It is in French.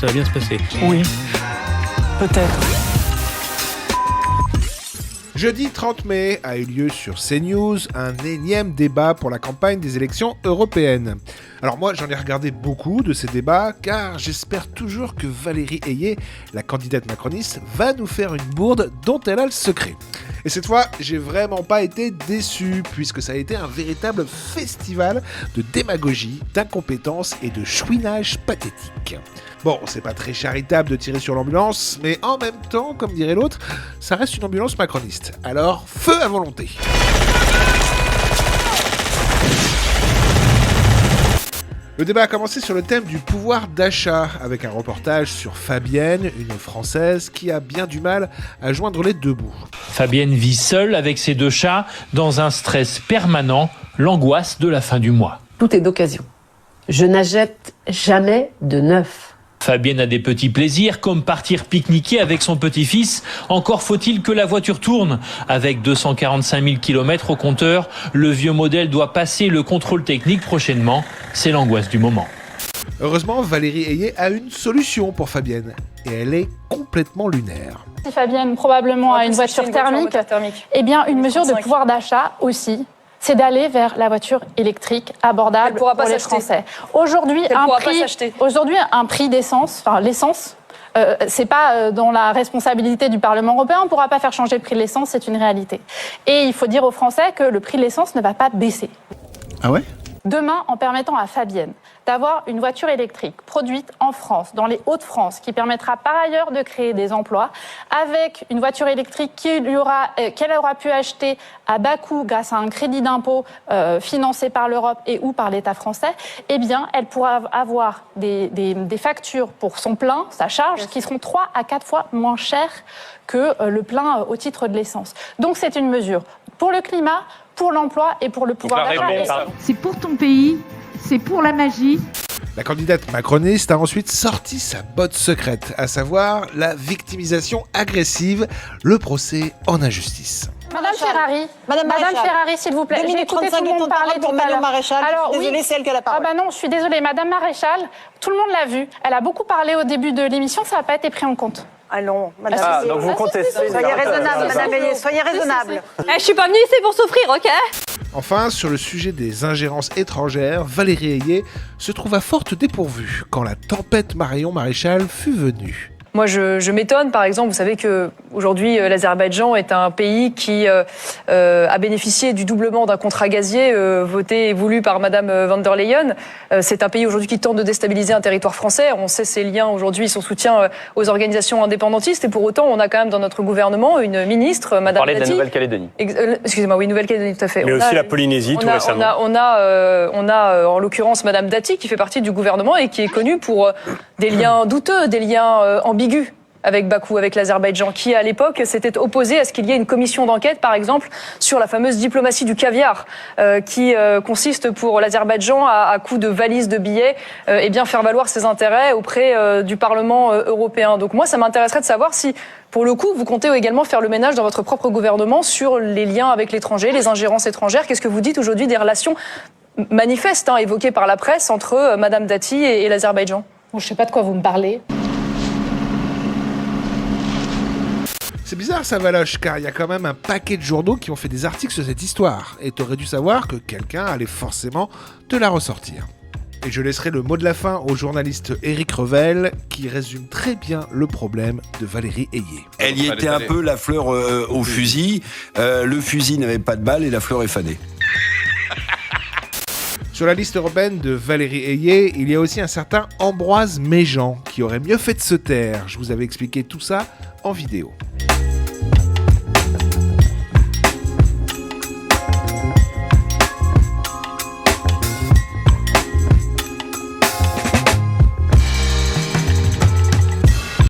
ça va bien se passer. Oui, peut-être. Jeudi 30 mai a eu lieu sur CNews un énième débat pour la campagne des élections européennes. Alors moi j'en ai regardé beaucoup de ces débats car j'espère toujours que Valérie Ayé, la candidate macroniste, va nous faire une bourde dont elle a le secret. Et cette fois, j'ai vraiment pas été déçu puisque ça a été un véritable festival de démagogie, d'incompétence et de chouinage pathétique. Bon, c'est pas très charitable de tirer sur l'ambulance, mais en même temps, comme dirait l'autre, ça reste une ambulance macroniste. Alors, feu à volonté. Le débat a commencé sur le thème du pouvoir d'achat, avec un reportage sur Fabienne, une Française qui a bien du mal à joindre les deux bouts. Fabienne vit seule avec ses 2 chats, dans un stress permanent, l'angoisse de la fin du mois. Tout est d'occasion. Je n'achète jamais de neuf. Fabienne a des petits plaisirs, comme partir pique-niquer avec son petit-fils. Encore faut-il que la voiture tourne. Avec 245 000 km au compteur, le vieux modèle doit passer le contrôle technique prochainement. C'est l'angoisse du moment. Heureusement, Valérie Ayé a une solution pour Fabienne, et elle est complètement lunaire. Si Fabienne probablement a une voiture thermique, eh bien une mesure de pouvoir d'achat aussi, c'est d'aller vers la voiture électrique abordable pour les Français. Aujourd'hui, un prix d'essence, enfin l'essence, c'est pas dans la responsabilité du Parlement européen, on ne pourra pas faire changer le prix de l'essence, c'est une réalité. Et il faut dire aux Français que le prix de l'essence ne va pas baisser. Ah ouais ? Demain, en permettant à Fabienne d'avoir une voiture électrique produite en France, dans les Hauts-de-France, qui permettra par ailleurs de créer des emplois, avec une voiture électrique qu'elle aura pu acheter à bas coût grâce à un crédit d'impôt financé par l'Europe et ou par l'État français, eh bien, elle pourra avoir des factures pour son plein, sa charge, qui seront 3 à 4 fois moins chères que le plein au titre de l'essence. Donc c'est une mesure pour le climat, pour l'emploi et pour le pouvoir d'achat. C'est pour ton pays, c'est pour la magie. La candidate macroniste a ensuite sorti sa botte secrète, à savoir la victimisation agressive, le procès en injustice. Madame Ferrari, s'il vous plaît. 2 minutes 35 de temps de parole pour Madame Maréchal. Alors, désolée, c'est elle qui a la parole. Ah bah non, je suis désolée. Madame Maréchal, tout le monde l'a vu. Elle a beaucoup parlé au début de l'émission, ça n'a pas été pris en compte. Ah non, Madame. Donc vous contestez. Soyez raisonnable, Madame Ayé, soyez raisonnable. Je suis pas venue ici pour souffrir, ok ? Enfin, sur le sujet des ingérences étrangères, Valérie Ayé se trouva forte dépourvue quand la tempête Marion Maréchal fut venue. Moi, je m'étonne, par exemple, vous savez qu'aujourd'hui, l'Azerbaïdjan est un pays qui a bénéficié du doublement d'un contrat gazier voté et voulu par Madame van der Leyen. C'est un pays aujourd'hui qui tente de déstabiliser un territoire français. On sait ses liens aujourd'hui, son soutien aux organisations indépendantistes. Et pour autant, on a quand même dans notre gouvernement une ministre, Madame Dati. On parlait de la Nouvelle-Calédonie. Excusez-moi, oui, Nouvelle-Calédonie, tout à fait. Mais aussi la Polynésie, tout récemment. On a en l'occurrence Madame Dati qui fait partie du gouvernement et qui est connue pour des liens douteux, des liens ambigus avec Bakou, avec l'Azerbaïdjan, qui à l'époque s'était opposé à ce qu'il y ait une commission d'enquête, par exemple, sur la fameuse diplomatie du caviar, qui consiste pour l'Azerbaïdjan, à coup de valises de billets, et bien faire valoir ses intérêts auprès du Parlement européen. Donc moi, ça m'intéresserait de savoir si, pour le coup, vous comptez également faire le ménage dans votre propre gouvernement sur les liens avec l'étranger, les ingérences étrangères. Qu'est-ce que vous dites aujourd'hui des relations manifestes évoquées par la presse entre Madame Dati et l'Azerbaïdjan ? Bon, je ne sais pas de quoi vous me parlez. C'est bizarre ça, Valoche, car il y a quand même un paquet de journaux qui ont fait des articles sur cette histoire, et t'aurais dû savoir que quelqu'un allait forcément te la ressortir. Et je laisserai le mot de la fin au journaliste Éric Revel, qui résume très bien le problème de Valérie Ayé. Elle y était un peu la fleur au fusil, le fusil n'avait pas de balle et la fleur est fanée. Sur la liste européenne de Valérie Ayé, il y a aussi un certain Ambroise Méjean, qui aurait mieux fait de se taire. Je vous avais expliqué tout ça en vidéo.